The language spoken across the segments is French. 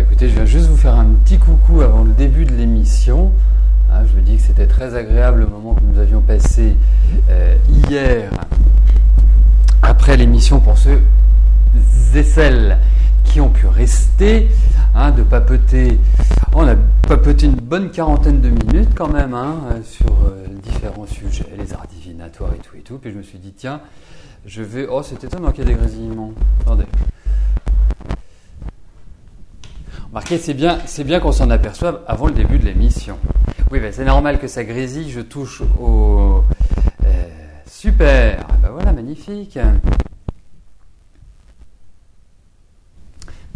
écoutez, je viens juste vous faire un petit coucou avant le début de l'émission. Je me dis que c'était très agréable le moment que nous avions passé hier après l'émission pour ceux et celles qui ont pu rester, de papoter. On a papoté une bonne quarantaine de minutes quand même sur différents sujets, les arts divinatoires et tout. Puis je me suis dit, tiens, je vais... Oh, c'est étonnant qu'il y ait des grésillements. Attendez. Remarquez, c'est bien qu'on s'en aperçoive avant le début de l'émission. Oui, c'est normal que ça grésille, je touche au... super. Voilà, magnifique.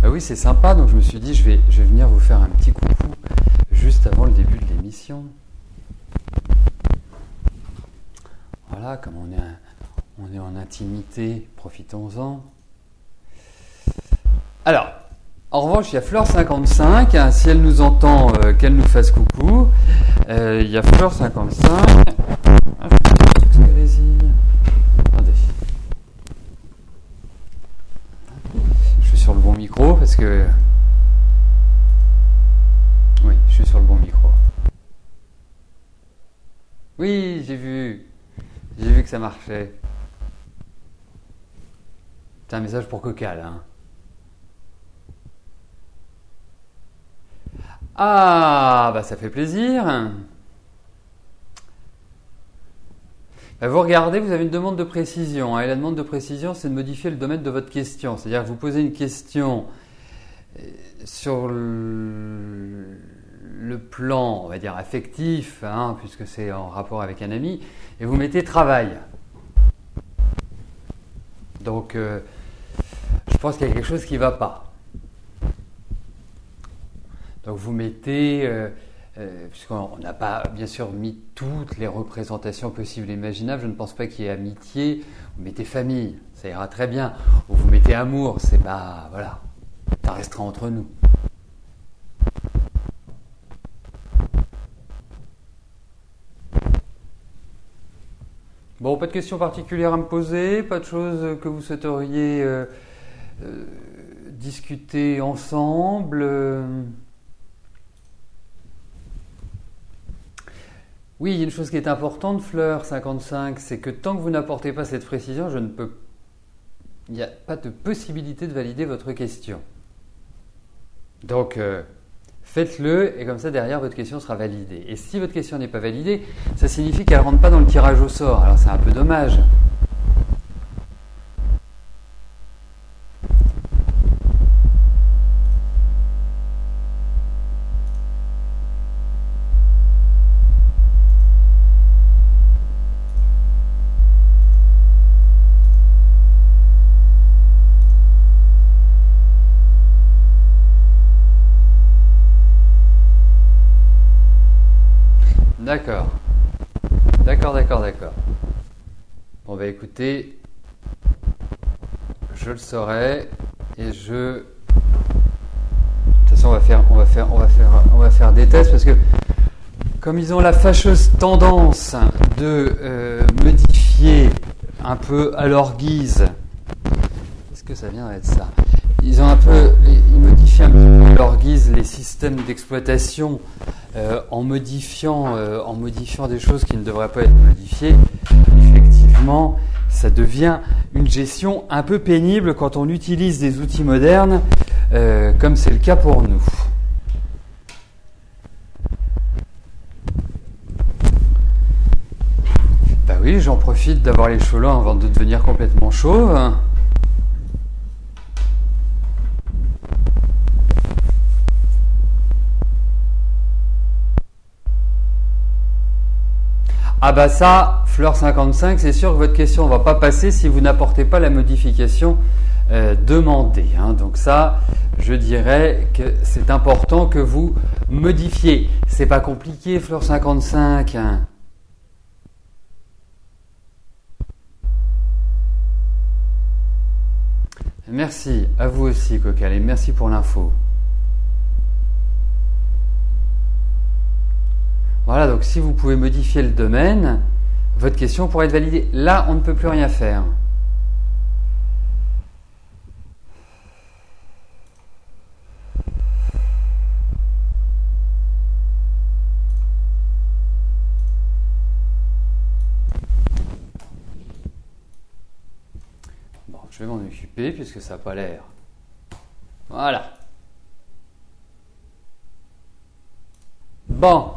Oui, c'est sympa, donc je me suis dit, je vais venir vous faire un petit coucou juste avant le début de l'émission. Voilà, comme on est en intimité, profitons-en. Alors, en revanche, il y a Fleur55, si elle nous entend, qu'elle nous fasse coucou. Il y a Fleur55. Je que ça grésille. Attendez. Je suis sur le bon micro parce que... Oui, je suis sur le bon micro. Oui, j'ai vu que ça marchait. C'est un message pour Cocal, Ah, ça fait plaisir. Vous regardez, vous avez une demande de précision. Et la demande de précision, c'est de modifier le domaine de votre question. C'est-à-dire que vous posez une question sur le plan, on va dire, affectif, puisque c'est en rapport avec un ami, et vous mettez travail. Donc, je pense qu'il y a quelque chose qui ne va pas. Donc vous mettez, puisqu'on n'a pas bien sûr mis toutes les représentations possibles et imaginables, je ne pense pas qu'il y ait amitié, vous mettez famille, ça ira très bien. Ou vous mettez amour, c'est pas, voilà, ça restera entre nous. Bon, pas de questions particulières à me poser, pas de choses que vous souhaiteriez discuter ensemble. Oui, il y a une chose qui est importante, Fleur55, c'est que tant que vous n'apportez pas cette précision, il n'y a pas de possibilité de valider votre question. Donc, faites-le et comme ça, derrière, votre question sera validée. Et si votre question n'est pas validée, ça signifie qu'elle ne rentre pas dans le tirage au sort. Alors, c'est un peu dommage. D'accord. Bon, écoutez, je le saurai et de toute façon, on va faire des tests parce que comme ils ont la fâcheuse tendance de modifier un peu à leur guise, est-ce que ça vient d'être ça ? Ils modifient un peu à leur guise les systèmes d'exploitation en modifiant des choses qui ne devraient pas être modifiées. Effectivement, ça devient une gestion un peu pénible quand on utilise des outils modernes, comme c'est le cas pour nous. Oui, j'en profite d'avoir les cheveux longs avant de devenir complètement chauve. Ça, Fleur55, c'est sûr que votre question ne va pas passer si vous n'apportez pas la modification demandée. Donc ça, je dirais que c'est important que vous modifiez. C'est pas compliqué, Fleur55. Merci, à vous aussi, Cocal, et merci pour l'info. Voilà, donc si vous pouvez modifier le domaine, votre question pourrait être validée. Là, on ne peut plus rien faire. occuper puisque ça n'a pas l'air. Voilà. Bon.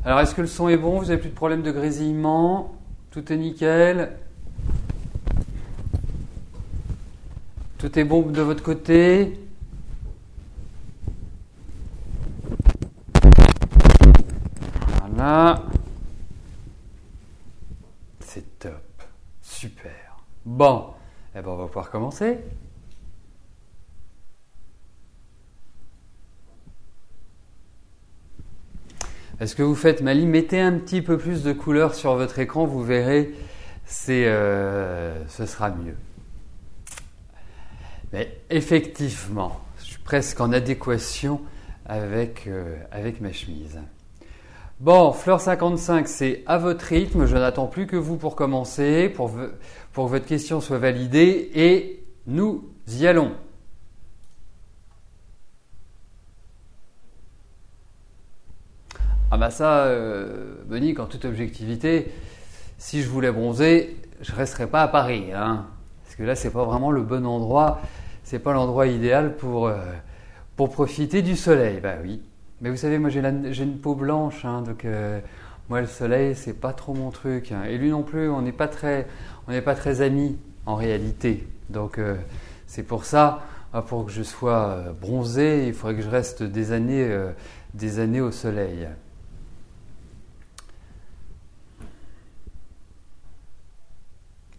Alors, est-ce que le son est bon? Vous n'avez plus de problème de grésillement? Tout est nickel? Tout est bon de votre côté? Voilà. C'est top. Super. Bon. Eh ben, on va pouvoir commencer. Est-ce que vous faites, Mali? Mettez un petit peu plus de couleur sur votre écran, vous verrez, ce sera mieux. Mais effectivement, je suis presque en adéquation avec ma chemise. Bon, Fleur 55, c'est à votre rythme. Je n'attends plus que vous pour commencer, pour que votre question soit validée. Et nous y allons. Ah bah ça, Monique, en toute objectivité, si je voulais bronzer, je ne resterais pas à Paris. Hein, parce que là, c'est pas vraiment le bon endroit. C'est pas l'endroit idéal pour profiter du soleil. Bah oui. Mais vous savez, moi j'ai une peau blanche, hein, donc moi le soleil, c'est pas trop mon truc. Hein. Et lui non plus, on n'est pas très amis en réalité. Donc c'est pour ça, pour que je sois bronzé, il faudrait que je reste des années au soleil.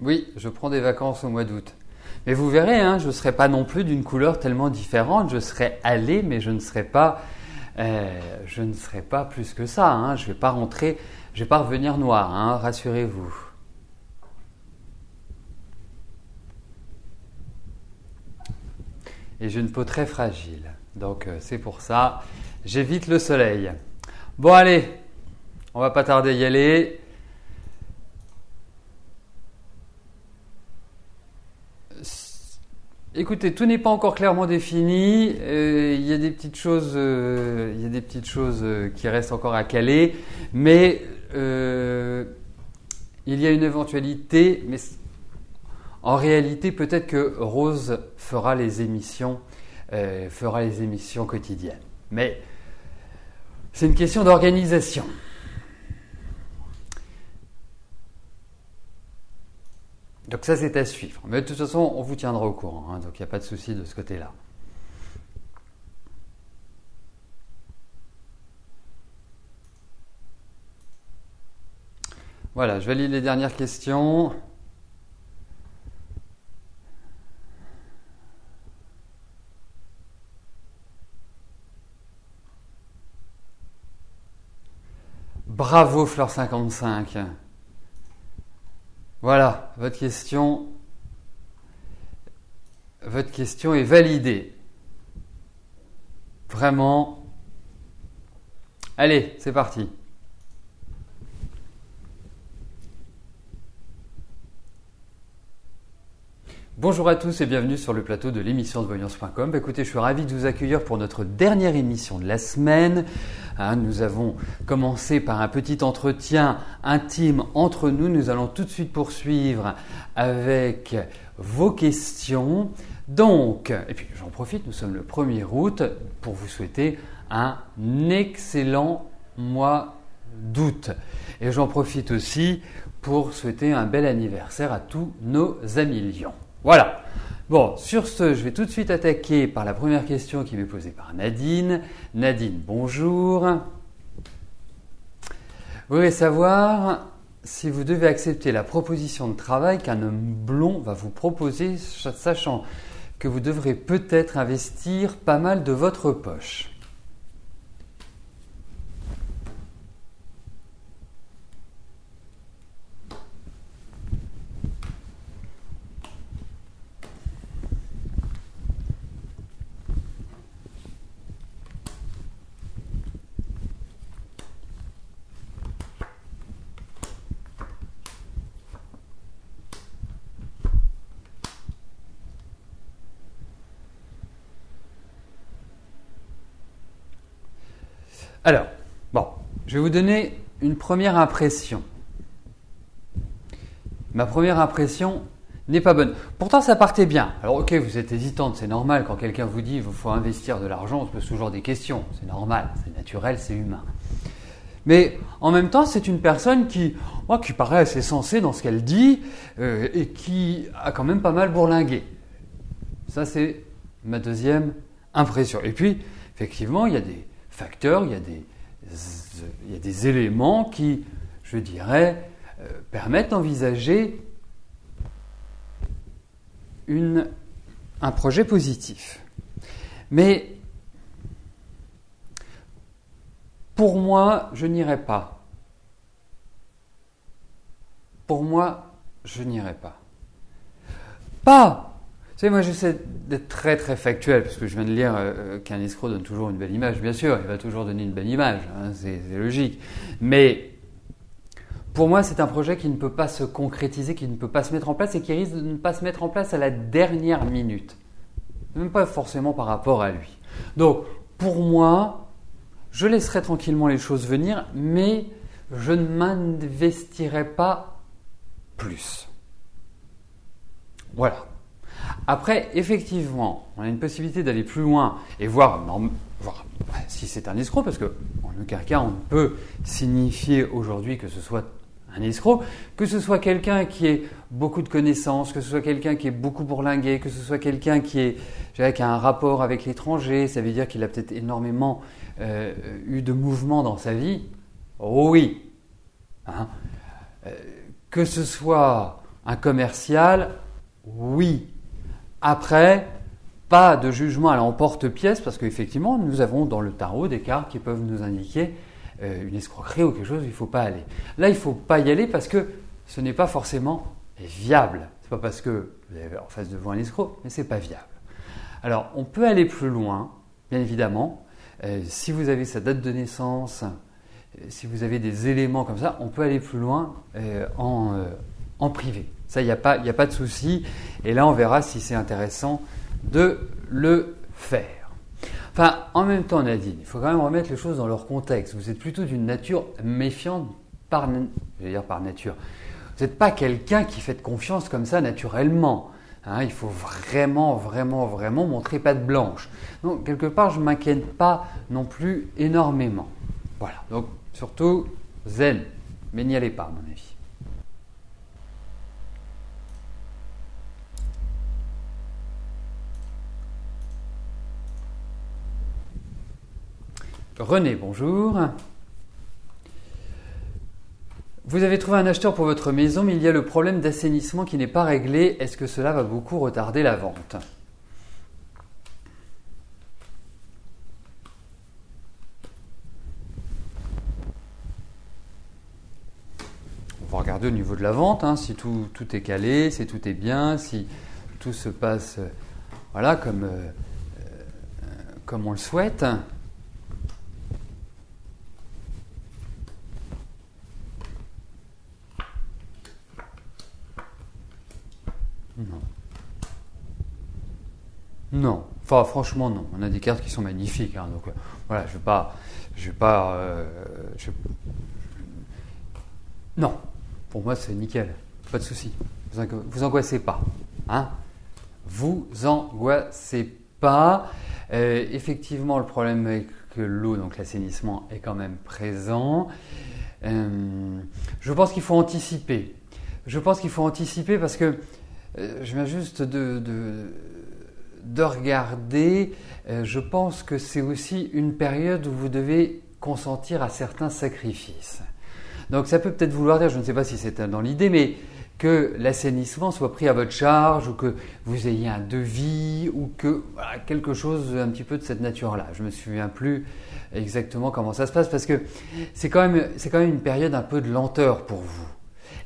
Oui, je prends des vacances au mois d'août. Mais vous verrez, hein, je ne serai pas non plus d'une couleur tellement différente. Je serai allé, mais je ne serai pas plus que ça. Hein. Je ne vais pas revenir noir, hein, rassurez-vous. Et j'ai une peau très fragile. Donc c'est pour ça, j'évite le soleil. Bon allez, on va pas tarder à y aller. Écoutez, tout n'est pas encore clairement défini. Il y a des petites choses, qui restent encore à caler, mais il y a une éventualité. Mais en réalité, peut-être que Rose fera les émissions quotidiennes. Mais c'est une question d'organisation. Donc ça, c'est à suivre. Mais de toute façon, on vous tiendra au courant. Hein, donc il n'y a pas de souci de ce côté-là. Voilà, je valide les dernières questions. Bravo Fleur 55. Voilà, votre question est validée. Vraiment. Allez, c'est parti. Bonjour à tous et bienvenue sur le plateau de l'émission de voyance.com. Écoutez, je suis ravi de vous accueillir pour notre dernière émission de la semaine. Nous avons commencé par un petit entretien intime entre nous. Nous allons tout de suite poursuivre avec vos questions. Donc, et puis j'en profite, nous sommes le 1er août pour vous souhaiter un excellent mois d'août. Et j'en profite aussi pour souhaiter un bel anniversaire à tous nos amis lions. Voilà. Bon, sur ce, je vais tout de suite attaquer par la première question qui m'est posée par Nadine. Nadine, bonjour. Vous voulez savoir si vous devez accepter la proposition de travail qu'un homme blond va vous proposer, sachant que vous devrez peut-être investir pas mal de votre poche. Alors, bon, je vais vous donner une première impression. ma première impression n'est pas bonne. Pourtant, ça partait bien. Alors, ok, vous êtes hésitante, c'est normal. Quand quelqu'un vous dit qu'il faut investir de l'argent, on se pose toujours des questions. C'est normal, c'est naturel, c'est humain. Mais en même temps, c'est une personne qui paraît assez sensée dans ce qu'elle dit et qui a quand même pas mal bourlingué. Ça, c'est ma deuxième impression. Et puis, effectivement, il y a des facteurs, il y a des éléments qui, je dirais, permettent d'envisager un projet positif. Mais pour moi, je n'irai pas. Pour moi, je n'irai pas. Pas. Vous savez, moi j'essaie d'être très très factuel, parce que je viens de lire qu'un escroc donne toujours une belle image. Bien sûr, il va toujours donner une belle image, hein, c'est logique. Mais pour moi, c'est un projet qui ne peut pas se concrétiser, qui ne peut pas se mettre en place et qui risque de ne pas se mettre en place à la dernière minute. Même pas forcément par rapport à lui. Donc, pour moi, je laisserai tranquillement les choses venir, mais je ne m'investirai pas plus. Voilà. Après, effectivement, on a une possibilité d'aller plus loin et voir si c'est un escroc, parce que en aucun cas on ne peut signifier aujourd'hui que ce soit un escroc, que ce soit quelqu'un qui ait beaucoup de connaissances, que ce soit quelqu'un qui est beaucoup bourlingué, que ce soit quelqu'un qui a un rapport avec l'étranger, ça veut dire qu'il a peut-être énormément eu de mouvements dans sa vie. Oh oui. Hein. Que ce soit un commercial, oui. Après, pas de jugement à l'emporte-pièce, parce qu'effectivement, nous avons dans le tarot des cartes qui peuvent nous indiquer une escroquerie ou quelque chose où il ne faut pas aller. Là, il ne faut pas y aller parce que ce n'est pas forcément viable. Ce n'est pas parce que vous avez en face de vous un escroc, mais ce n'est pas viable. Alors, on peut aller plus loin, bien évidemment. Si vous avez sa date de naissance, si vous avez des éléments comme ça, on peut aller plus loin en privé. Ça, il n'y a pas de souci. Et là, on verra si c'est intéressant de le faire. Enfin, en même temps, Nadine, il faut quand même remettre les choses dans leur contexte. Vous êtes plutôt d'une nature méfiante par nature. Vous n'êtes pas quelqu'un qui fait confiance comme ça naturellement. Hein, il faut vraiment, vraiment, vraiment montrer patte blanche. Donc, quelque part, je ne m'inquiète pas non plus énormément. Voilà. Donc, surtout, zen. Mais n'y allez pas, à mon avis. René, bonjour. Vous avez trouvé un acheteur pour votre maison, mais il y a le problème d'assainissement qui n'est pas réglé. Est-ce que cela va beaucoup retarder la vente ? On va regarder au niveau de la vente, hein, si tout est calé, si tout est bien, si tout se passe comme on le souhaite. Non, enfin franchement non. On a des cartes qui sont magnifiques, hein, donc voilà, non, pour moi c'est nickel, pas de souci. Vous angoissez pas, hein. Vous angoissez pas. Effectivement, le problème avec l'eau, donc l'assainissement, est quand même présent. Je pense qu'il faut anticiper. Parce que je viens juste de regarder, je pense que c'est aussi une période où vous devez consentir à certains sacrifices. Donc ça peut peut-être vouloir dire, je ne sais pas si c'est dans l'idée, mais que l'assainissement soit pris à votre charge ou que vous ayez un devis ou que quelque chose un petit peu de cette nature-là. Je ne me souviens plus exactement comment ça se passe parce que c'est quand même une période un peu de lenteur pour vous.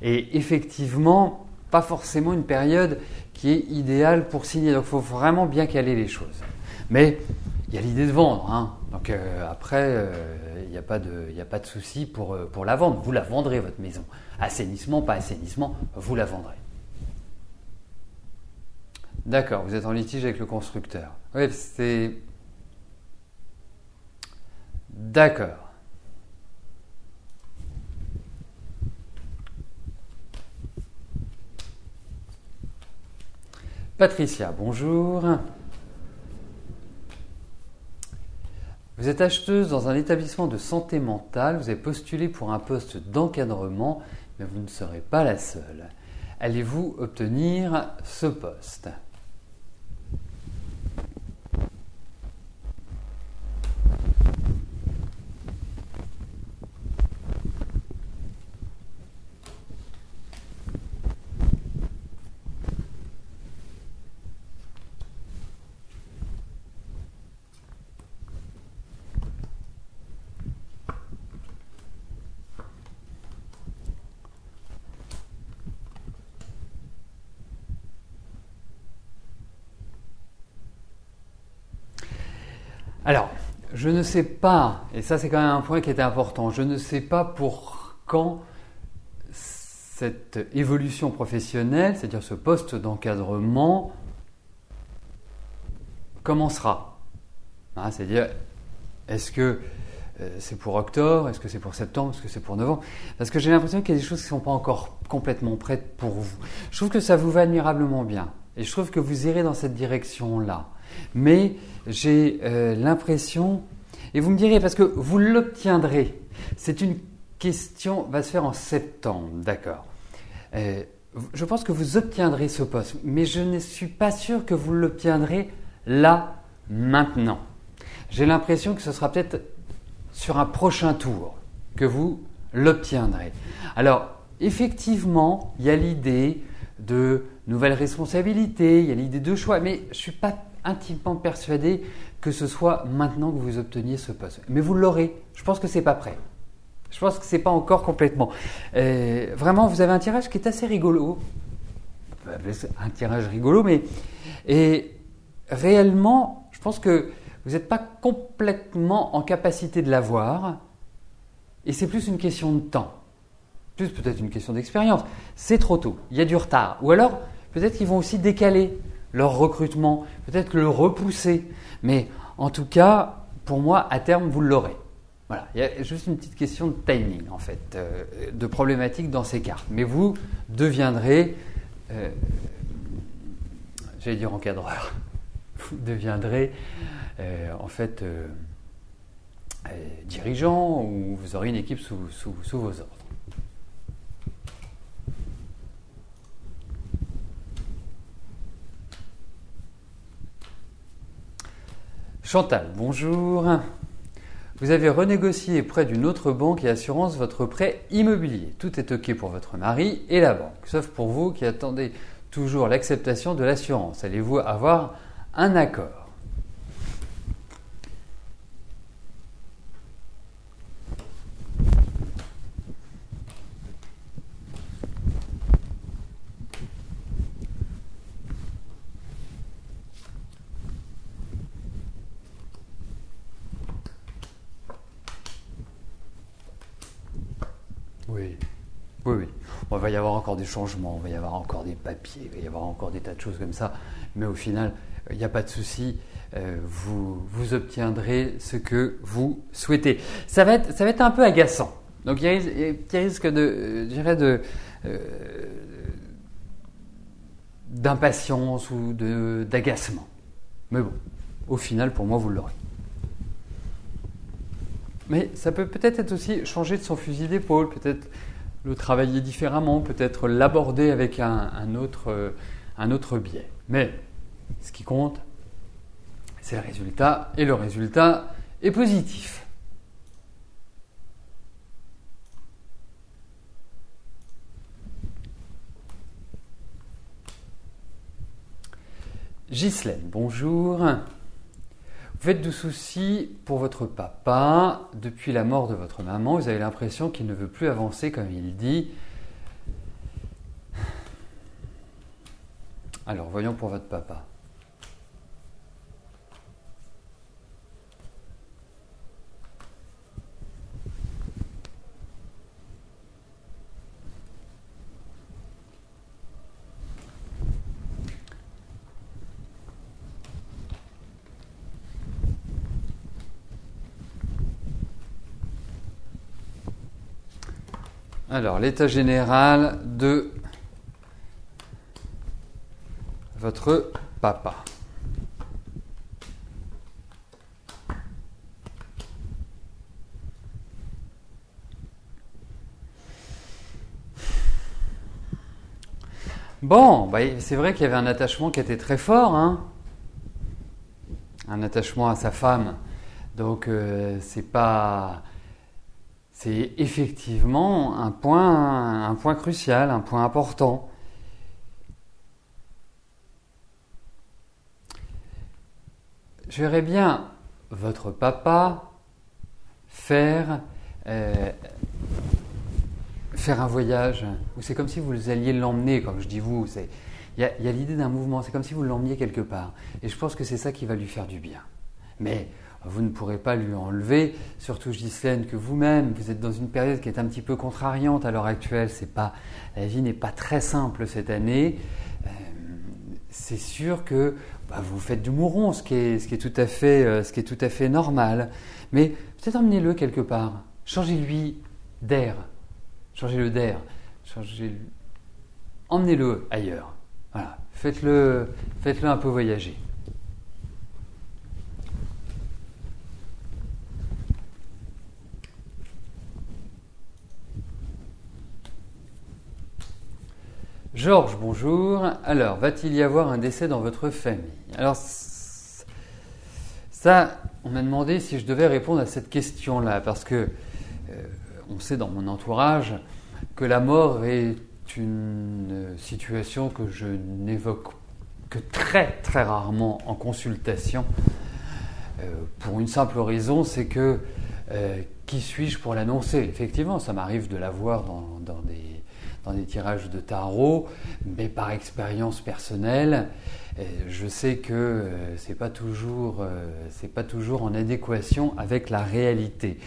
Et effectivement, pas forcément une période qui est idéale pour signer. Donc il faut vraiment bien caler les choses. Mais il y a l'idée de vendre. Hein. Donc après, il n'y a pas de souci pour la vente. Vous la vendrez, votre maison. Assainissement, pas assainissement, vous la vendrez. D'accord, vous êtes en litige avec le constructeur. Oui, c'est... D'accord. Patricia, bonjour. Vous êtes acheteuse dans un établissement de santé mentale, vous avez postulé pour un poste d'encadrement, mais vous ne serez pas la seule. Allez-vous obtenir ce poste ? Alors, je ne sais pas, et ça c'est quand même un point qui était important, je ne sais pas pour quand cette évolution professionnelle, c'est-à-dire ce poste d'encadrement, commencera. Hein, c'est-à-dire, est-ce que c'est pour octobre, est-ce que c'est pour septembre, est-ce que c'est pour novembre ? Parce que j'ai l'impression qu'il y a des choses qui ne sont pas encore complètement prêtes pour vous. Je trouve que ça vous va admirablement bien, et je trouve que vous irez dans cette direction-là. Mais j'ai l'impression, et vous me direz, parce que vous l'obtiendrez, c'est une question, va se faire en septembre, d'accord. Je pense que vous obtiendrez ce poste, mais je ne suis pas sûr que vous l'obtiendrez là, maintenant. J'ai l'impression que ce sera peut-être sur un prochain tour que vous l'obtiendrez. Alors, effectivement, il y a l'idée de nouvelles responsabilités, il y a l'idée de choix, mais je ne suis pas intimement persuadé que ce soit maintenant que vous obteniez ce poste. Mais vous l'aurez. Je pense que ce n'est pas prêt. Je pense que ce n'est pas encore complètement. Vraiment, vous avez un tirage qui est assez rigolo. Un tirage rigolo, mais et réellement, je pense que vous n'êtes pas complètement en capacité de l'avoir. Et c'est plus une question de temps. Plus peut-être une question d'expérience. C'est trop tôt. Il y a du retard. Ou alors, peut-être qu'ils vont aussi décaler leur recrutement, peut-être le repousser. Mais en tout cas, pour moi, à terme, vous l'aurez. Voilà, il y a juste une petite question de timing, en fait, de problématique dans ces cartes. Mais vous deviendrez, j'allais dire encadreur, vous deviendrez, en fait, dirigeant, ou vous aurez une équipe sous vos ordres. Chantal, bonjour. Vous avez renégocié près d'une autre banque et assurance votre prêt immobilier. Tout est OK pour votre mari et la banque, sauf pour vous qui attendez toujours l'acceptation de l'assurance. Allez-vous avoir un accord ? Oui. Bon, il va y avoir encore des changements, il va y avoir encore des papiers, il va y avoir encore des tas de choses comme ça. Mais au final, il n'y a pas de souci. Vous obtiendrez ce que vous souhaitez. Ça va être un peu agaçant. Donc il y a un petit risque d'impatience ou d'agacement. Mais bon, au final, pour moi, vous l'aurez. Mais ça peut peut-être être aussi changer de son fusil d'épaule, peut-être le travailler différemment, peut-être l'aborder avec un autre biais. Mais ce qui compte, c'est le résultat, et le résultat est positif. Ghislaine, bonjour. Vous faites du souci pour votre papa. Depuis la mort de votre maman, vous avez l'impression qu'il ne veut plus avancer comme il dit. Alors, voyons pour votre papa. Alors, l'état général de votre papa. Bon, c'est vrai qu'il y avait un attachement qui était très fort, hein, un attachement à sa femme. Donc c'est effectivement un point crucial, un point important. Je verrais bien votre papa faire un voyage, où c'est comme si vous alliez l'emmener, comme je dis vous, il y a l'idée d'un mouvement, c'est comme si vous l'emmeniez quelque part. Et je pense que c'est ça qui va lui faire du bien. Mais vous ne pourrez pas lui enlever, surtout Ghislaine, que vous-même, vous êtes dans une période qui est un petit peu contrariante à l'heure actuelle. La vie n'est pas très simple cette année. C'est sûr que vous faites du mouron, ce qui est tout à fait normal. Mais peut-être emmenez-le quelque part, changez-lui d'air. Changez-le d'air, emmenez-le ailleurs. Voilà, faites-le un peu voyager. Georges, bonjour. Alors, va-t-il y avoir un décès dans votre famille? Alors, ça, on m'a demandé si je devais répondre à cette question-là, parce que on sait dans mon entourage que la mort est une situation que je n'évoque que très très rarement en consultation, pour une simple raison, c'est que qui suis-je pour l'annoncer? Effectivement, ça m'arrive de la voir dans des tirages de tarot, mais par expérience personnelle, je sais que c'est pas toujours en adéquation avec la réalité.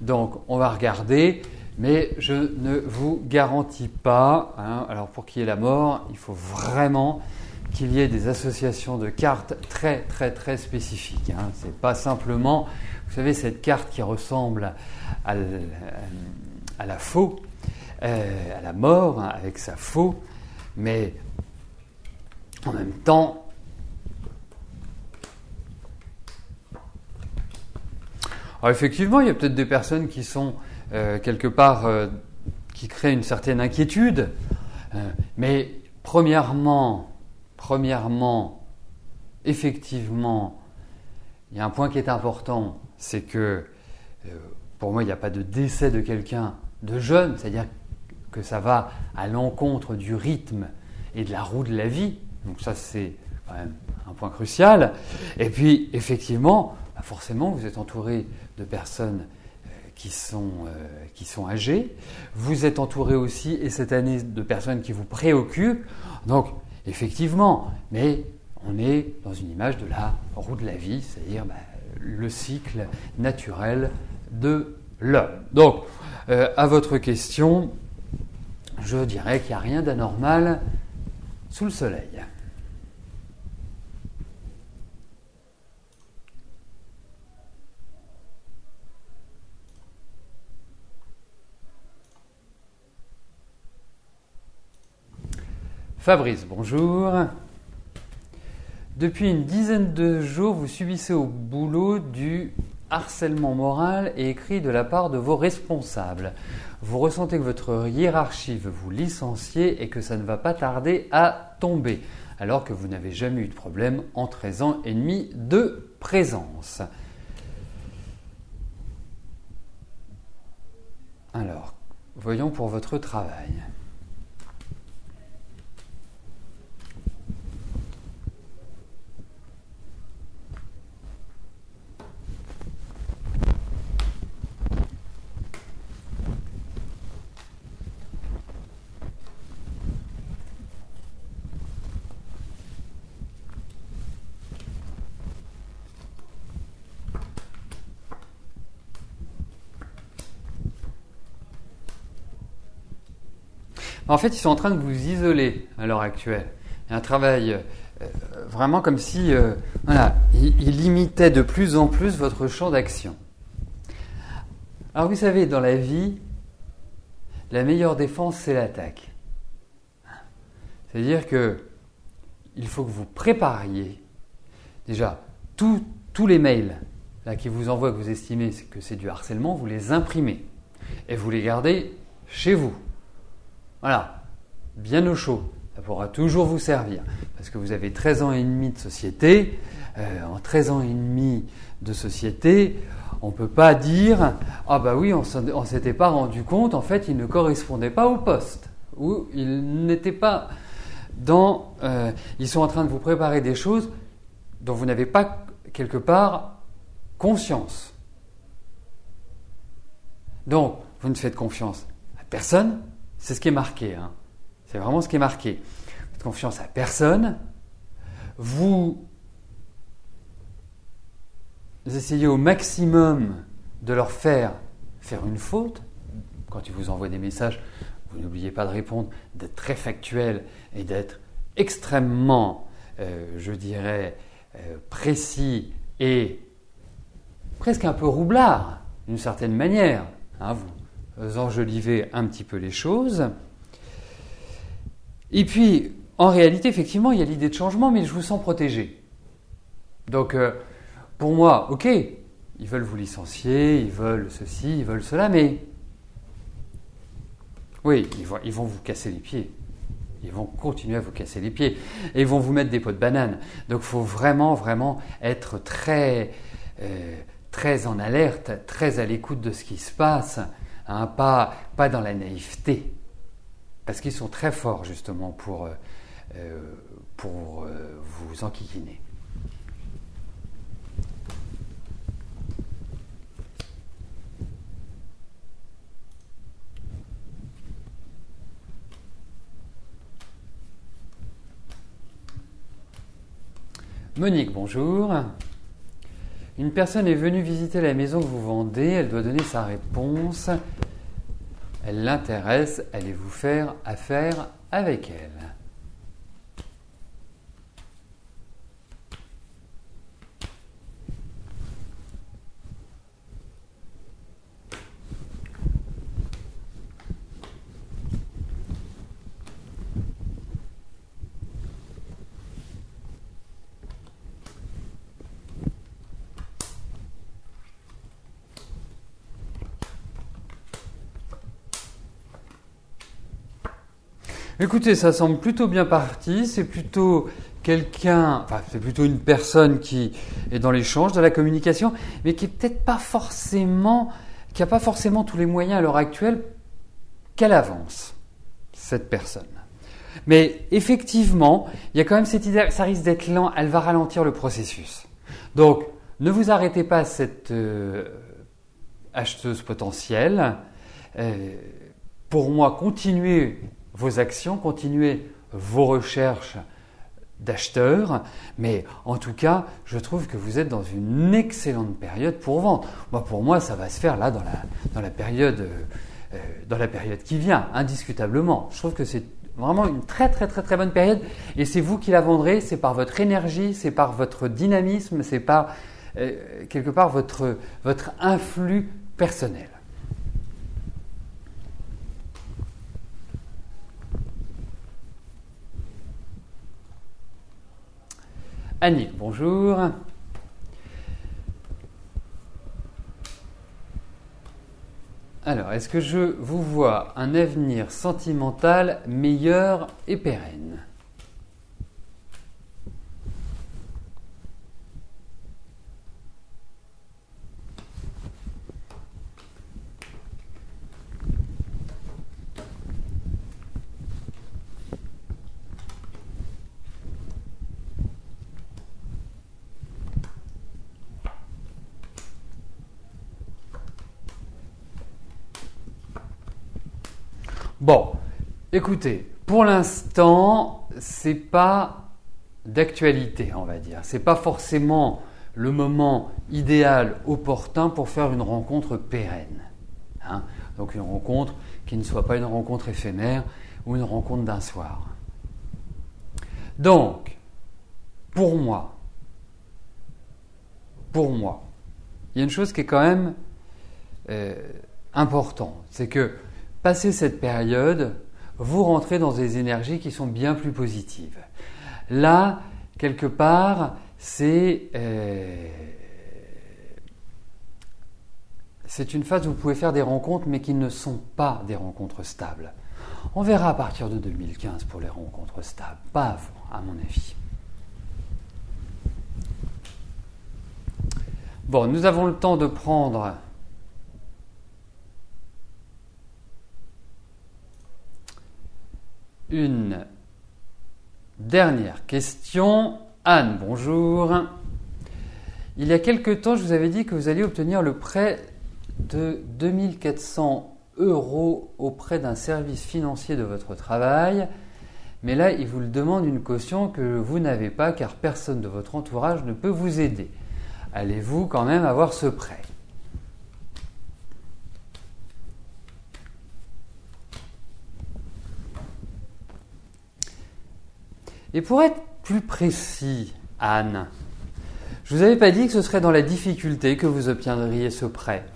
Donc, on va regarder, mais je ne vous garantis pas. Alors, pour qu'il y ait la mort, il faut vraiment qu'il y ait des associations de cartes très, très, très spécifiques. C'est pas simplement, vous savez, cette carte qui ressemble à la faux, à la mort, avec sa faux, mais en même temps, alors effectivement, il y a peut-être des personnes qui sont quelque part, qui créent une certaine inquiétude, mais premièrement, effectivement, il y a un point qui est important, c'est que pour moi, il n'y a pas de décès de quelqu'un de jeune, c'est-à-dire que ça va à l'encontre du rythme et de la roue de la vie. Donc ça, c'est quand même un point crucial. Et puis, effectivement, forcément, vous êtes entouré de personnes qui sont âgées. Vous êtes entouré aussi, et cette année, de personnes qui vous préoccupent. Donc, effectivement, mais on est dans une image de la roue de la vie, c'est-à-dire le cycle naturel de l'homme. Donc, à votre question, je dirais qu'il n'y a rien d'anormal sous le soleil. Fabrice, bonjour. Depuis une dizaine de jours, vous subissez au boulot du harcèlement moral et écrit de la part de vos responsables. Vous ressentez que votre hiérarchie veut vous licencier et que ça ne va pas tarder à tomber, alors que vous n'avez jamais eu de problème en 13 ans et demi de présence. Alors, voyons pour votre travail. En fait, ils sont en train de vous isoler à l'heure actuelle. Il y a un travail vraiment comme si ils limitaient de plus en plus votre champ d'action. Alors vous savez, dans la vie, la meilleure défense, c'est l'attaque. C'est-à-dire que il faut que vous prépariez déjà tous les mails là, qui vous envoient que vous estimez que c'est du harcèlement, vous les imprimez et vous les gardez chez vous. Voilà, bien au chaud. Ça pourra toujours vous servir parce que vous avez 13 ans et demi de société. En 13 ans et demi de société, on ne peut pas dire « Ah bah oui, on ne s'était pas rendu compte, en fait, il ne correspondait pas au poste. » Ou il n'était pas dans... ils sont en train de vous préparer des choses dont vous n'avez pas, quelque part, conscience. Donc, vous ne faites confiance à personne. C'est ce qui est marqué. Hein. C'est vraiment ce qui est marqué. Vous faites confiance à personne. Vous essayez au maximum de leur faire une faute. Quand ils vous envoient des messages, vous n'oubliez pas de répondre, d'être très factuel et d'être extrêmement, je dirais, précis et presque un peu roublard, d'une certaine manière. Hein, vous enjolivez un petit peu les choses. Et puis, en réalité, effectivement, il y a l'idée de changement, mais je vous sens protégé. Donc, pour moi, ok, ils veulent vous licencier, ils veulent ceci, ils veulent cela, mais oui, ils vont vous casser les pieds. Ils vont continuer à vous casser les pieds. Et ils vont vous mettre des pots de banane. Donc, il faut vraiment, vraiment être très en alerte, très à l'écoute de ce qui se passe, hein, pas dans la naïveté. Parce qu'ils sont très forts, justement, pour vous enquiquiner. Monique, bonjour. Une personne est venue visiter la maison que vous vendez, elle doit donner sa réponse. Elle l'intéresse, allez-vous faire affaire avec elle? Écoutez, ça semble plutôt bien parti, c'est plutôt c'est plutôt une personne qui est dans l'échange, dans la communication, mais qui est peut-être pas forcément, qui n'a pas forcément tous les moyens à l'heure actuelle qu'elle avance, cette personne. Mais effectivement, il y a quand même cette idée, ça risque d'être lent, elle va ralentir le processus. Donc, ne vous arrêtez pas à cette acheteuse potentielle. Pour moi, continuez vos actions, continuez vos recherches d'acheteurs, mais en tout cas, je trouve que vous êtes dans une excellente période pour vendre. Pour moi, ça va se faire là dans la période qui vient, indiscutablement. Je trouve que c'est vraiment une très très très très bonne période, et c'est vous qui la vendrez. C'est par votre énergie, c'est par votre dynamisme, c'est par quelque part votre influx personnel. Annick, bonjour. Alors, est-ce que je vous vois un avenir sentimental meilleur et pérenne? Bon, écoutez, pour l'instant, c'est pas d'actualité, on va dire. C'est pas forcément le moment idéal, opportun pour faire une rencontre pérenne. Hein, donc une rencontre qui ne soit pas une rencontre éphémère ou une rencontre d'un soir. Donc, pour moi, il y a une chose qui est quand même importante, c'est que passé cette période, vous rentrez dans des énergies qui sont bien plus positives. Là, quelque part, c'est une phase où vous pouvez faire des rencontres, mais qui ne sont pas des rencontres stables. On verra à partir de 2015 pour les rencontres stables, pas avant, à mon avis. Bon, nous avons le temps de prendre une dernière question. Anne, bonjour. Il y a quelque temps, je vous avais dit que vous alliez obtenir le prêt de 2400 € auprès d'un service financier de votre travail. Mais là, il vous le demande une caution que vous n'avez pas car personne de votre entourage ne peut vous aider. Allez-vous quand même avoir ce prêt ? Et pour être plus précis, Anne, je vous avais pas dit que ce serait dans la difficulté que vous obtiendriez ce prêt.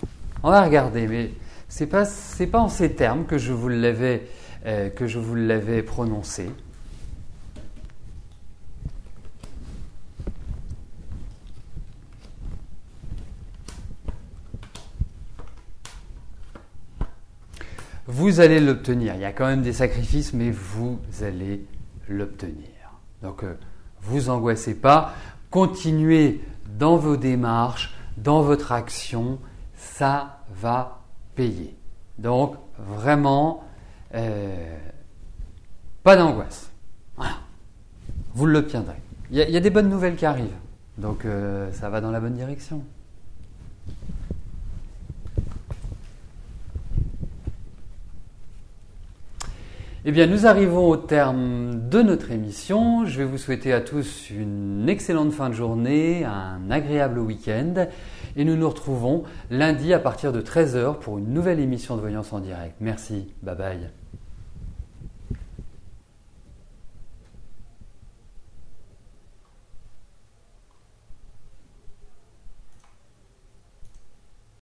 On va regarder, mais c'est pas en ces termes que je vous l'avais prononcé. Vous allez l'obtenir. Il y a quand même des sacrifices, mais vous allez l'obtenir. Donc, vous angoissez pas. Continuez dans vos démarches, dans votre action. Ça va payer. Donc, vraiment, pas d'angoisse. Voilà. Vous l'obtiendrez. Il y a des bonnes nouvelles qui arrivent. Donc, ça va dans la bonne direction. Eh bien, nous arrivons au terme de notre émission. Je vais vous souhaiter à tous une excellente fin de journée, un agréable week-end. Et nous nous retrouvons lundi à partir de 13h pour une nouvelle émission de Voyance en direct. Merci, bye bye.